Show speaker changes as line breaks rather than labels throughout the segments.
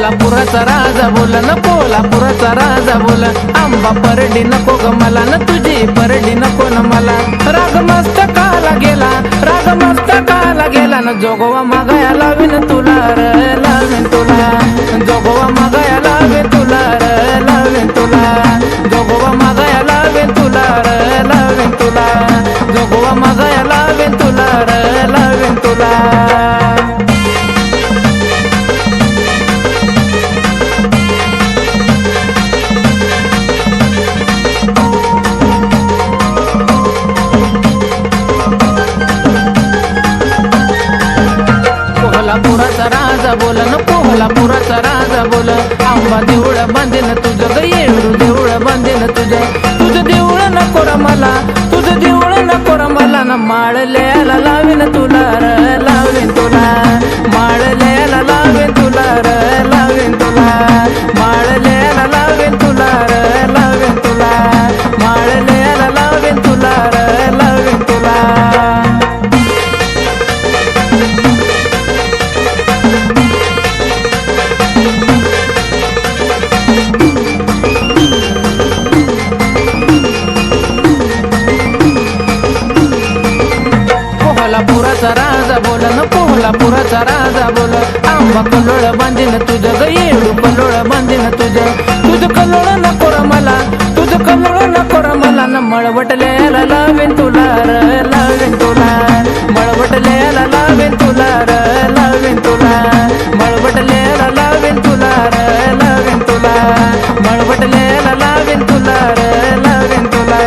कोल्हापुराचा राजा बोल न कोल्हापुराचा राजा बोल आंबा परडी नको ग मला न तुझी परडी नको न मला राग मस्त काला गेला राग मस्त काला गेला न जोगवा मागाया लावीन तुला र लावीन तुला जोगवा मागाया लावीन तुला र लावीन तुला जोगवा मागाया लावीन तुला र लावीन तुला जोगवा मागाया लावीन तुला र लावीन तुला कोल्हापुराचा राजा बोल न कोल्हापुराचा राजा बोल आंबा देऊळ बांधेन तुझं ग येळू देऊळ बांधेन तुझं देऊळ नको र मला तुझं देऊळ नको र मला न माळ लिहायला लावीन तुला र लावीन तुला माळ लिहायला लावीन तुला र लावीन तुला माळ लिहायला लावीन तुला र लावीन तुला माळ लिहायला लावीन तुला र लावीन तुला कोल्हापुराचा राजा बोल न कोल्हापुराचा राजा बोल आंबा कल्लोळ बांधीन तुझं ग येळू कल्लोळ बांधीन तुझं कल्लोळ नको र मला तुझं कल्लोळ नको र मला न मळवटल्याला लावीन तुला र लावीन तुला मळवटल्याला लावीन तुला र लावीन तुला मळवटल्याला लावीन तुला र लावीन तुला मळवटल्याला लावीन तुला र लावीन तुला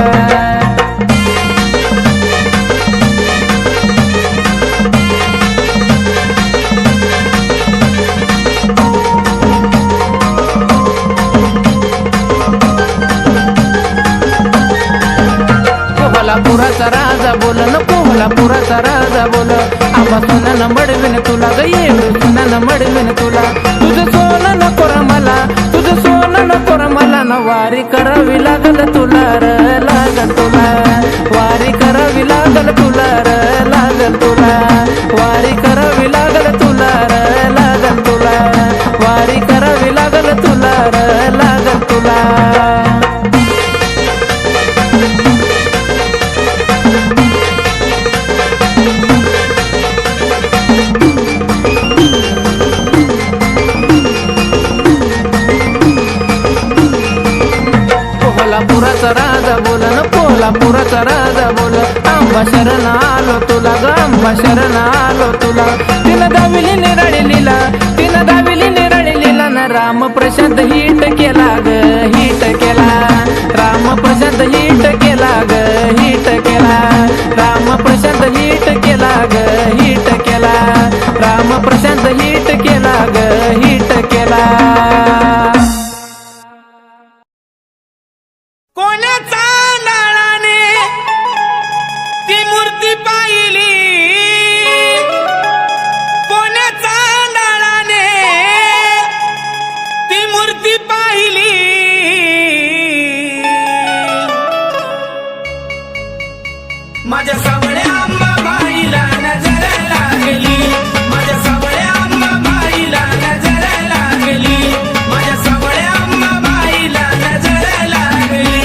कोल्हापुराचा राजा बोल न कोल्हापुराचा राजा बोल आंबा सोन्यानं मडवीन तुला ग येळू सोन्यानं मडवीन तुला तुझं सोनं नको र मला तुझं सोनं नको र मला न वारी करावी लागल तुला र लागल तुला वारी करावी लागल तुला र लागल तुला वारी करावी लागल तुला र लागल तुला वारी करावी लागल तुला र लागल तुला कोल्हापुराचा राजा बोल न कोल्हापुराचा राजा बोल आंबा शरण आलो तुला ग आंबा शरण आलो तुला तिनं दाविली निराळी लिला तिनं दाविली निराळी लिला न राम प्रशांत हिट केला ग हिट केला राम प्रशांत हिट केला ग हिट केला राम प्रशांत हिट केला ग हिट केला राम प्रशांत हिट केला ग हिट केला
कोणाचा नाळाने ती मूर्ती पाहिली कोणाचा नाळाने ती मूर्ती पाहिली माझ्या सावळ्या अंबाबाईला नजर लागली माझ्या सावळ्या अंबाबाईला नजर लागली माझ्या सावळ्या अंबाबाईला नजर लागली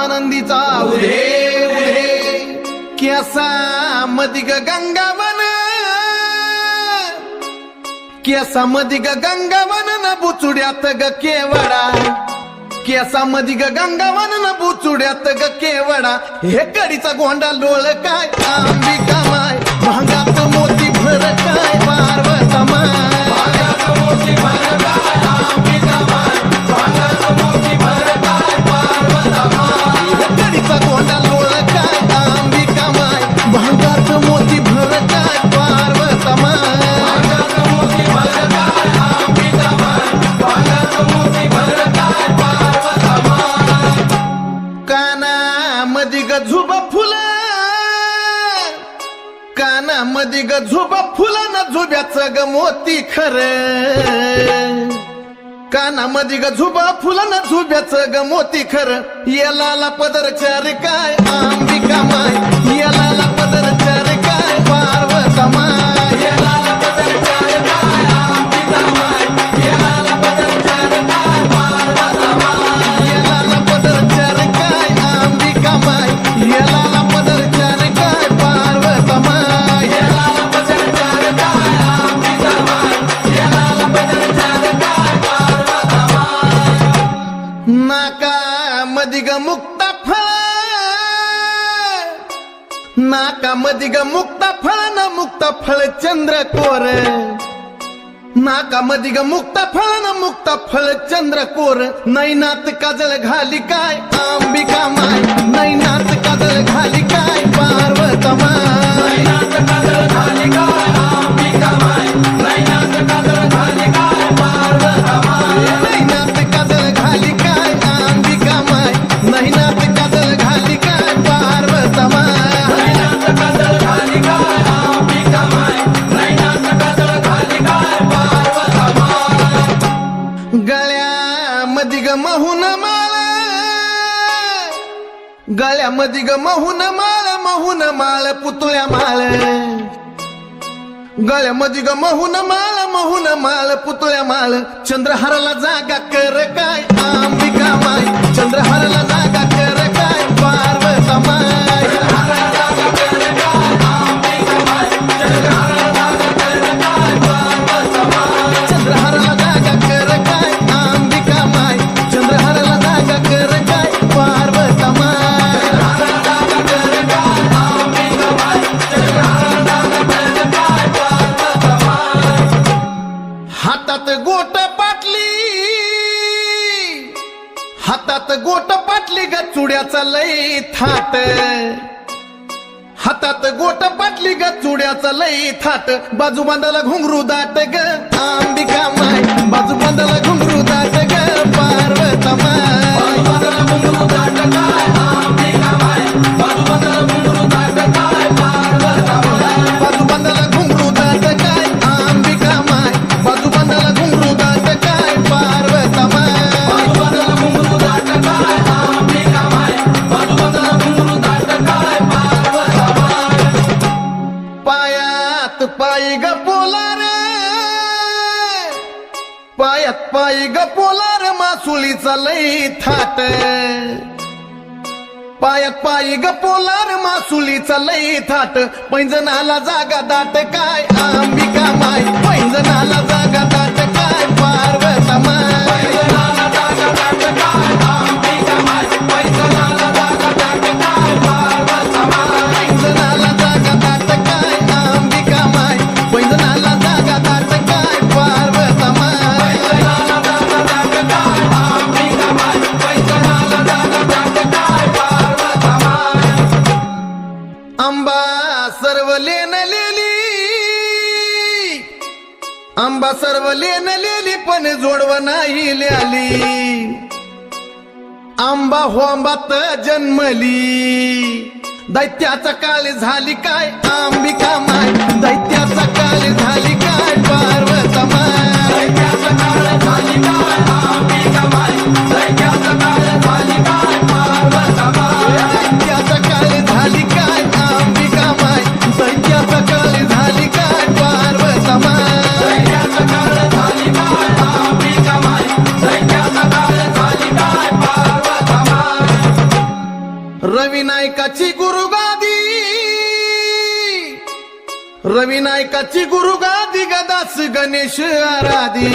आनंदीचा उधे उधे केसा मधी ग गंगावन केसा मधी ग गंगावन न बुचुड्यात ग केवडा केसा मधी ग गंगावन न बुचुड्यात ग केवडा हे कडीचा गोंडा लोळ काय अंबिका माय भांगात मोती भर काय पार्वता माय भांगात मोती भर काय अंबिका माय भांगात मोती भर काय पार्वता माय हे कडीचा गोंडा लोळ काय अंबिका माय भांगात मोती भर काय पार्वता माय भांगात मोती भर काय अंबिका माय भांगात मोती भर काय पार्वता माय काना मधी ग झुबा फुला काना मधी ग झुबा फुला न झुब्याचं ग मोती खर काना मधी ग झुबा फुला न झुब्याचं ग मोती खर येलाला पदर चार काय अंबिका माय येलाला पदर चार काय पार्वता माय येलाला पदर चार काय अंबिका माय येलाला पदर चार काय पार्वता माय येलाला पदर चार काय अंबिका माय येलाला पदर चार काय पार्वता माय येलाला पदर चार काय अंबिका माय येलाला पदर चार काय पार्वता माय नाका मधी ग मुक्ता फळ नाका मधी ग मुक्ता फळ न मुक्ता फळ चंद्र कोर नाका मधी ग मुक्ता फळ न मुक्ता फळ चंद्र कोर नैनात काजळ घाली काय अंबिका माय नैनात काजळ घाली काय पार्वता माय नैनात काजळ घाली काय अंबिका माय नैनात काजळ घाली काय पार्वता माय नैनात काजळ घाली काय अंबिका माय नैनात काजळ घाली काय पार्वता माय नैनात काजळ घाली काय अंबिका माय नैनात काजळ घाली काय पार्वता माय गळ्यामध्ये ग महून माळ गळ्यामध्ये ग महून माळ पुतळ्या माळ गळ्यामध्ये ग महून माळ पुतळ्या माळ चंद्रहाराला जागा कर काय अंबिका माय चंद्रहाराला जागा कर काय पार्वता माय चंद्रहाराला जागा कर काय अंबिका माय चंद्रहाराला जागा कर काय पार्वता माय चंद्रहाराला जागा कर काय अंबिका माय चंद्रहाराला जागा कर काय पार्वता माय चंद्रहाराला जागा कर काय अंबिका माय चंद्रहाराला जागा कर काय पार्वता माय हातात गोट पाटली हातात गोट पाटली ग चुड्याचा लई थाट हातात गोट पाटली ग चुड्याचा लई थाट बाजू बांधाला घुंगरू दाट ग अंबिका माय बाजू बांधाला घुंगरू दाट ग पार्वता माय बाजू बांधाला घुंगरू दाट काय अंबिका माय बाजू बांधाला घुंगरू दाट काय पार्वता माय बाजू बांधाला घुंगरू दाट काय अंबिका माय बाजू बांधाला घुंगरू दाट काय पार्वता माय बाजू बांधाला घुंगरू दाट काय अंबिका माय बाजू बांधाला घुंगरू दाट काय पार्वता माय पायात पायी ग पोलार पायात पायी ग पोलार मासुलीचा लई थाट पायात पायी ग पोलार मासुलीचा लई थाट पैंजनाला जागा दाट काय अंबिका माय पैंजनाला जागा दाट काय पार्वता माय पैंजनाला जागा दाट काय अंबिका माय पैंजनाला जागा दाट काय पार्वता माय पैंजनाला जागा दाट काय अंबिका माय पैंजनाला जागा दाट काय पार्वता माय पैंजनाला जागा दाट काय अंबिका माय पैंजनाला जागा दाट काय पार्वता माय आंबा सर्व लेनलेली आंबा सर्व लेनलेली पण जोडव नाही ल्याली आंबा हो आंबात जन्मली दैत्याचा काळ झाली काय अंबिका माय दैत्याचा काळ झाली काय पार्वता माय दैत्याचा काळ झाली काय अंबिका माय दैत्याचा काळ झाली काय पार्वता माय दैत्याचा काळ झाली काय अंबिका माय दैत्याचा काळ झाली काय पार्वता माय दैत्याचा काळ झाली काय अंबिका माय दैत्याचा काळ झाली काय पार्वता माय रवी नायकाची गुरुगादी, रवी नायकाची गुरुगादी गदास गणेश आराधी,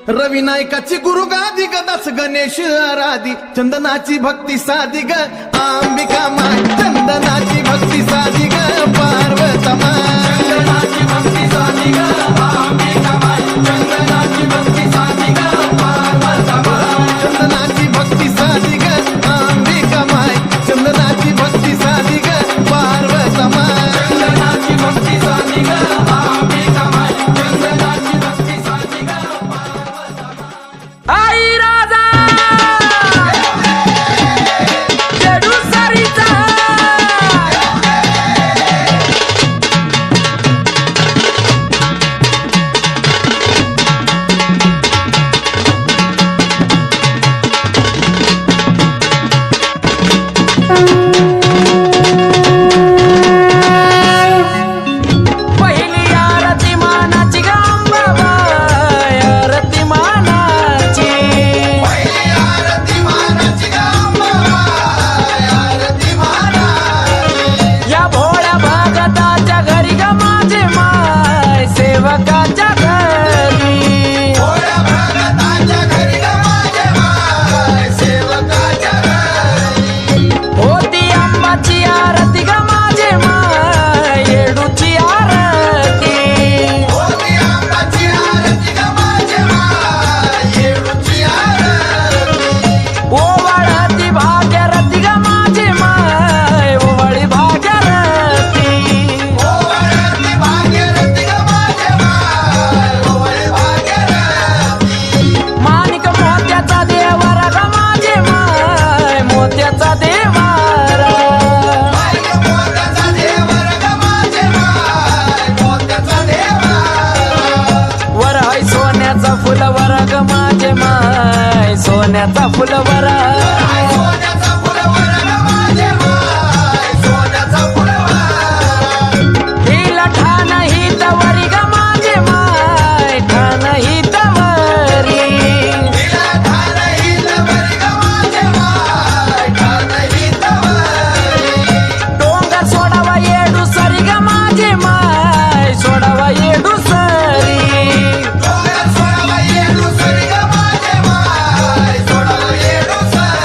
रवी नायकाची गुरुगादी गदास गणेश आराधी, चंदनाची भक्ती साधी ग अंबिका माय, चंदनाची भक्ती साधी ग पार्वता माय, चंदनाची भक्ती साधी ग अंबिका माय, चंदनाची भक्ती साधी ग पार्वता माय, चंदनाची भक्ती साधी ग अंबिका माय, चंदनाची भक्ती साधी ग पार्वता माय, चंदनाची भक्ती साधी ग अंबिका माय, चंदनाची भक्ती साधी ग पार्वता माय.
आई राजा जेडूसरीचा पहिली आरती मानाची गंगाबाई, आरती मानाची
पहिली आरती मानाची गंगाबाई, आरती मानाची.
या भोळ्या भगताच्या घरी ग माझे माय, सेवकाच्या घरी
भोळ्या भगताच्या घरी ग माझे माय, सेवकाच्या घरी.
होती आंबाची आरती ग माझे माय, येडूची आरती
होती आंबाची आरती ग माझे माय, येडूची आरती.
ओवाळती भाग्यरथी ग माझे माय, ओवाळी भाग्यरथी
ओवाळती भाग्यरथी ग माझे माय, ओवाळी भाग्यरथी.
माणिक मोत्याचा देवारा ग माझे माय, मोत्याचा देवारा
माणिक मोत्याचा देवर ग माझे माय, मोत्याचा देवर.
वर हाय सोन्याचा फुलवर ग माझे माय, सोन्याचा फुलवर
हाय सोन्याचा फुलवर ग माझे माय, सोन्याचा फुलवर.
हिला ठाण ही तवरी ग माझे माय, ठाण ही तवरी
तिला ठाण हित बरी ग माझे माय, ठाण हित बरी.
डोंगर सोडावा येडू सरी ग माझे माय, सोडावा येडू सरी
डोंगर सोडावा येडू सरी ग माझे माय, सोडावा येडू सरी.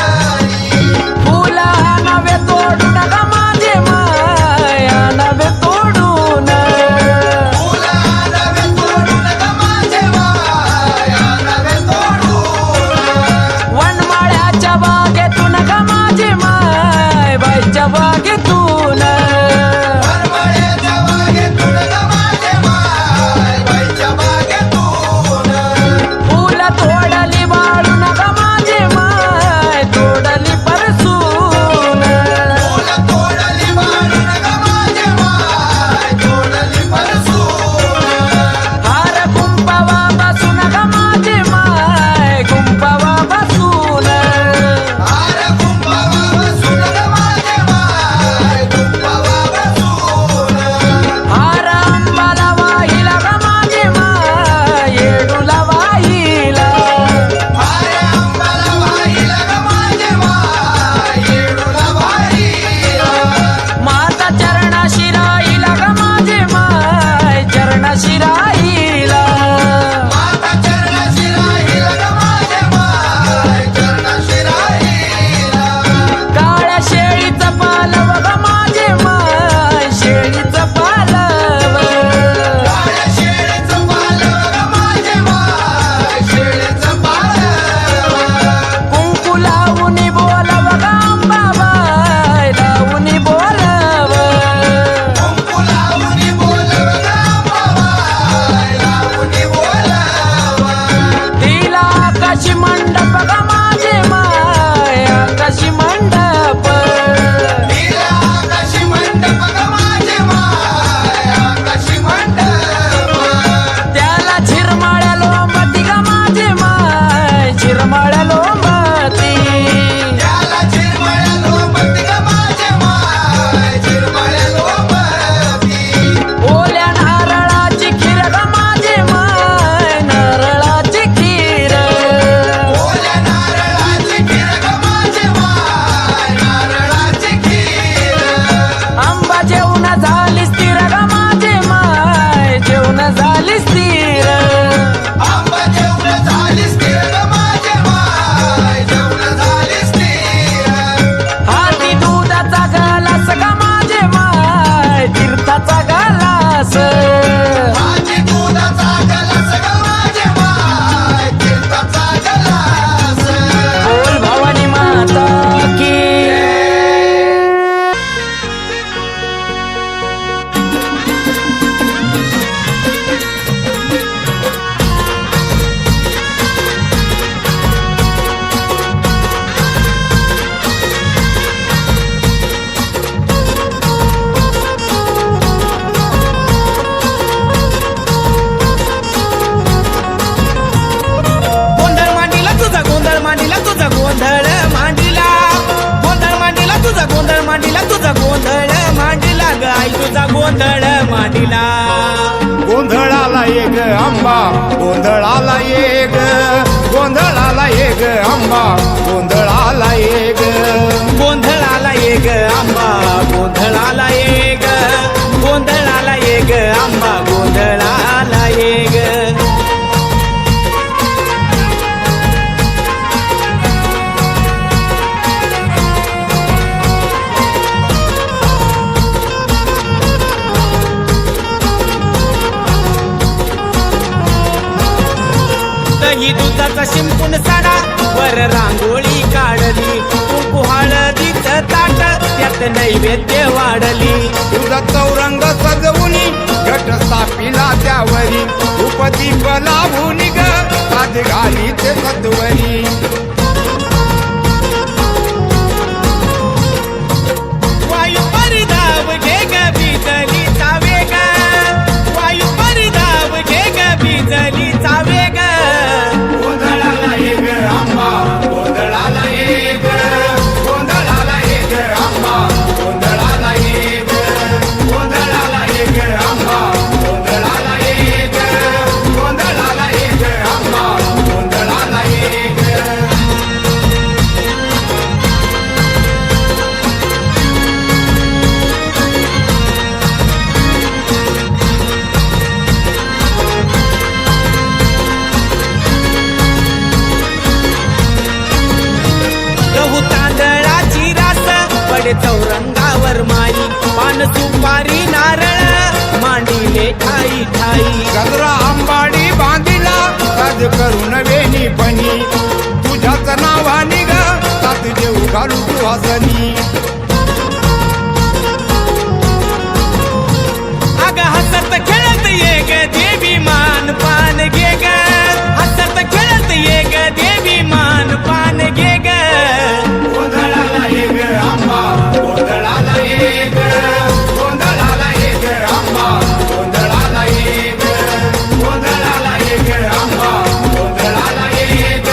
गोंधळ मांडिला.
गोंधळाला ये ग आंबा गोंधळाला ये ग गोंधळाला ये ग आंबा गोंधळाला ये ग
गोंधळाला ये ग आंबा गोंधळाला ये ग गोंधळाला ये ग आंबा गोंधळाला ये ग. दही दुधाचा शिंपून साडा वर रांगोळी काढली कुंकू हळदीचं ताट त्यात नैवेद्य वाढली.
तुझा चौरंग सजवुनी घट स्थापिला त्यावरी उपदीप लाभून ग साध घाली ते सत्वरी.
वायू परिधाव घे ग बिजलीचा वेग वायू परिधाव घे ग बिजलीचा वेग.
गोंधळाला ये ग आंबा गोंधळाला ये ग गोंधळाला ये ग आंबा गोंधळाला ये ग गोंधळाला ये ग आंबा गोंधळाला ये ग गोंधळाला ये ग आंबा गोंधळाला ये ग.
गहू तांदळाची रास पडे चौरंगावर माई पान सुपारी नारळ मांडिले ठाई ठाई.
गजरा आंबाडी बांधिला साज करून वेणी पणी तुझ्याच नावानी ग सात जेऊ घालू तू हसनी.
अग हसत खेळत ये ग देवी मान पान घे ग हसत खेळत ये ग देवी मान पान घे ग.
गोंधळाला ये ग आंबा गोंधळाला ये ग गोंधळाला ये ग आंबा गोंधळाला ये ग गोंधळाला ये ग आंबा गोंधळाला ये ग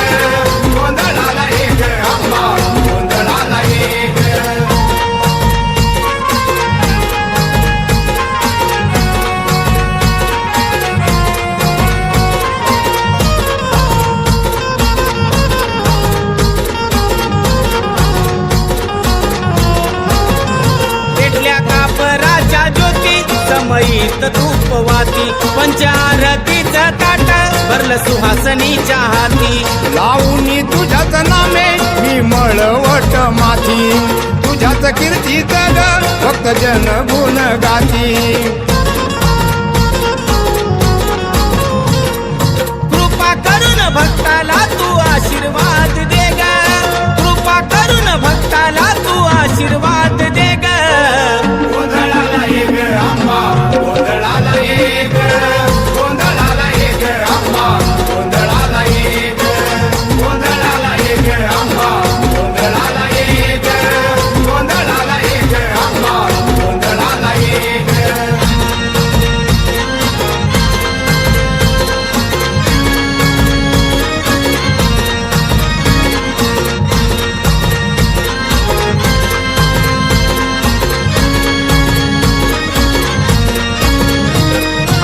गोंधळाला ये ग आंबा गोंधळाला ये ग.
पेटल्या कापराच्या ज्योती समयीत धूपवाती पंचारतीचं ताट भरलं सुहासनीच्या हाती.
लावूनी तुझ्याच नामे मी मळवट माथी तुझ्याच कीर्तीच ग फक्त जन गुण गाती.
कृपा करून भक्ताला तू आशीर्वाद दे ग कृपा करून भक्ताला तू आशीर्वाद दे ग.
गोंधळाला ये ग आंबा गोंधळाला ये ग गोंधळाला ये ग आंबा गोंधळाला ये ग गोंधळाला ये ग आंबा गोंधळाला ये ग गोंधळाला ये ग आंबा गोंधळाला ये ग.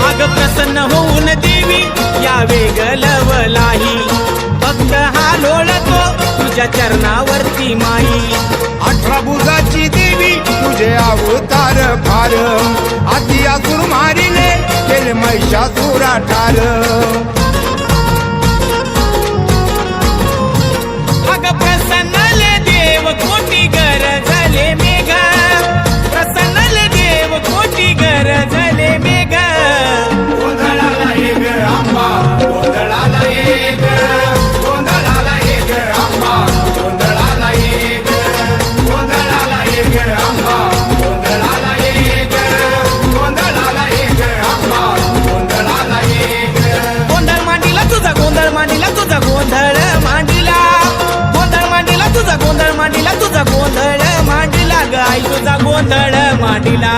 अग प्रसन्न होऊन देवी या वेगलवलाही भक्त हा लोळतो तुझ्या चरणावरती माई.
18 भुजाची देवी तुझे अवतार फार आधी असुर मारिले केले महिषासुरा ठार.
अग प्रसन्नले देव कोटी गरजले मेघ प्रसन्नले देव कोटी गरजले मेघ.
गोंधळाला ये ग आंबा गोंधळाला ये ग गोंधळाला ये ग आंबा गोंधळाला ये ग गोंधळाला ये ग आंबा गोंधळाला ये ग गोंधळाला ये ग आंबा गोंधळाला ये ग.
गोंधळ मांडीला तुझा गोंधळ मांडीला तुझा गोंधळ मांडीला गोंधळ मांडीला तुझा गोंधळ मांडीला तुझा गोंधळ मांडीला ग आई तुझा गोंधळ मांडीला.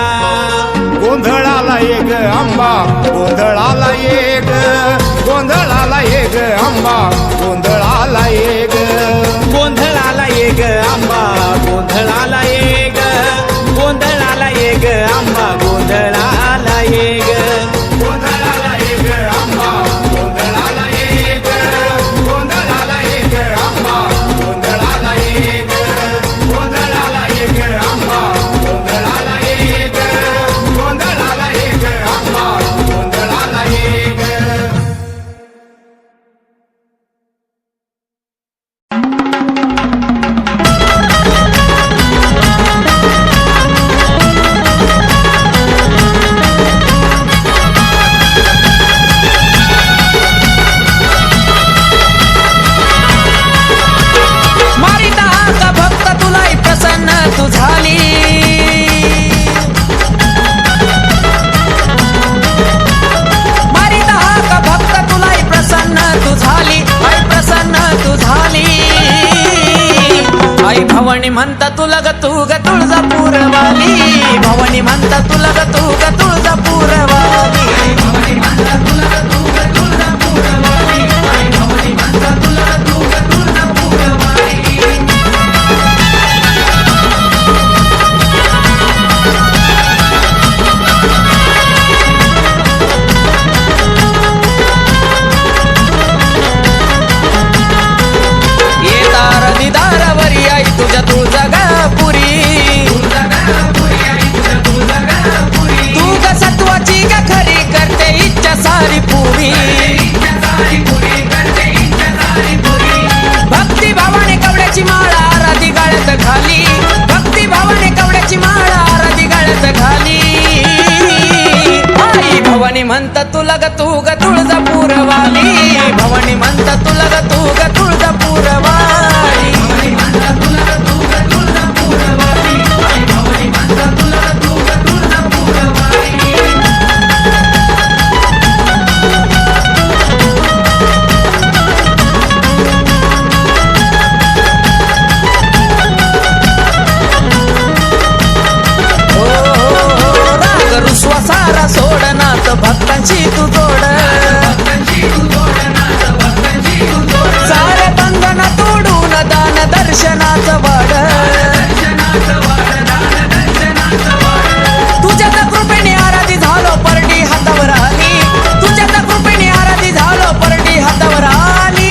गोंधळाला ये ग आंबा गोंधळाला ये ग गोंधळाला ये ग आंबा गोंधळाला ये ग
गोंधळाला ये ग आंबा गोंधळाला ये ग गोंधळाला ये ग आंबा गोंधळा
म्हणता तुला ग तू ग तुळजापूरवाली भवानी म्हणता तुला ग तू ग तुळजापूरवाली
भवानी म्हणता तुला ग तू ग तुळजापूरवाली भवानी म्हणता तुला ग तू ग तुळजापूरवाली
येतार दिदारावरी आई तुझ्या तुळजापुरी तू ग सत्वाची ग खरी करते इच्छा सारी पुरी भक्ती भावाने कवड्याची माळा आराधी गाळ्यात घाली भक्ती भावाने कवड्याची माळा आराधी गाळ्यात घाली आई भवानी म्हणता तुला ग तू ग तुळजापूरवाली भवानी म्हणता तुला ग तू ग तुळजापूरवाली
भवानी म्हणता तुला ग तू ग तुळजापूरवाली भवानी म्हणता तुला ग तू ग तुळजापूरवाली
राग रुसवा सारा सोडनात भक्तांची तू जोड सारे बंधन तोडून दान दर्शनाचं वाड तुझ्या त्या कृपेने आराधी झालो परडी हातावर आली तुझ्या त्या कृपेने आराधी झालो परडी हातावर आली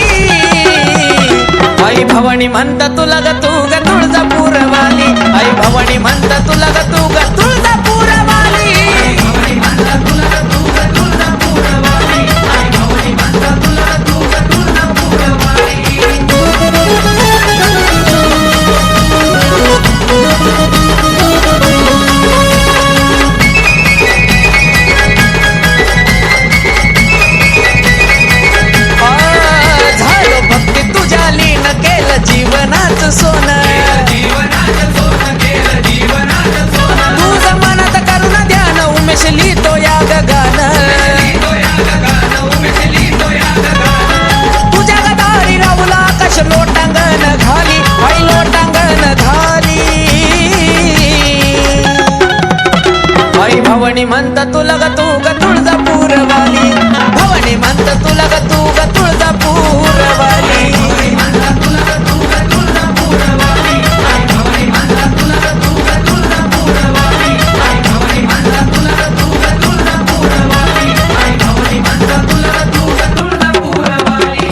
आई भवानी म्हणता तुला ग तू ग तुळजापूरवाली आई भवानी म्हणता तुला ग तू ग तुळजापूरवाली
भवानी म्हणता तुला ग तू ग तुळजापूरवाली भवानी म्हणता तुला ग तू ग तुळजापूरवाली
झालो भक्ती तुझ्या लीन केलं जीवनाचं सोनं
जीवनाचं सोनं केलं जीवनाचं सोनं
तुझं मनात करून ध्यान उमेश लिहितो या गाणं
लिहितो या गाणं उमेश लिहितो या गाणं
तुझ्या गदारी राहुला आकाश लोटांगण घाली आई लोटांगण घाली आई भवानी म्हणता तुला ग तू ग तुळजापूरवाली भवानी म्हणता तुला ग तू ग तुळजापूरवाली
भवानी म्हणता तुला ग तू ग तुळजापूरवाली भवानी म्हणता तुला ग तू ग तुळजापूरवाली भवानी म्हणता तुला ग तू ग तुळजापूरवाली भवानी म्हणता तुला ग तू ग तुळजापूरवाली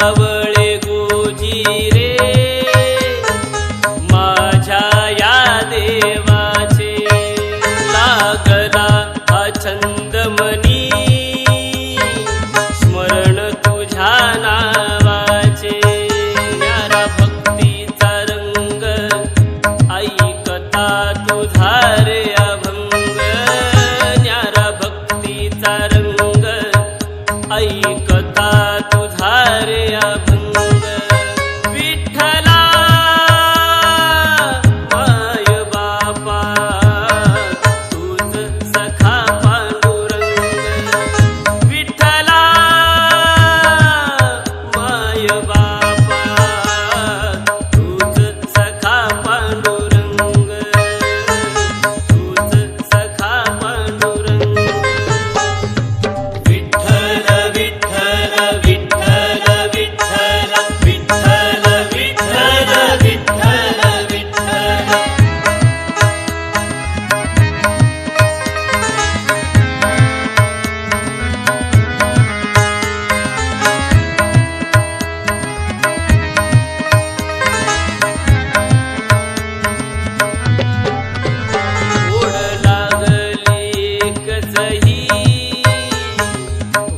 सावळे गोजी रे माझ्या या देवाचे लागला हा छंद मनी स्मरण तुझ्या नावाचे न्यारा भक्तीचा रंग ऐकता तुझा रे अभंग न्यारा भक्तीचा रंग ऐकता तुझा रे अभंग विठ्ठला माय बापा तुझ सखा पांडुरंग विठ्ठला माय बापा तुझ सखा पांडुरंग तुझ सखा पांडुरंग विठ्ठल विठ्ठल विठ्ठल विठ्ठल विठ्ठल विठ्ठल विठ्ठल विठ्ठल ओढ लागली एकचही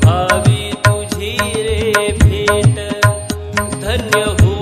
भावी तुझी रे भेट धन्य हो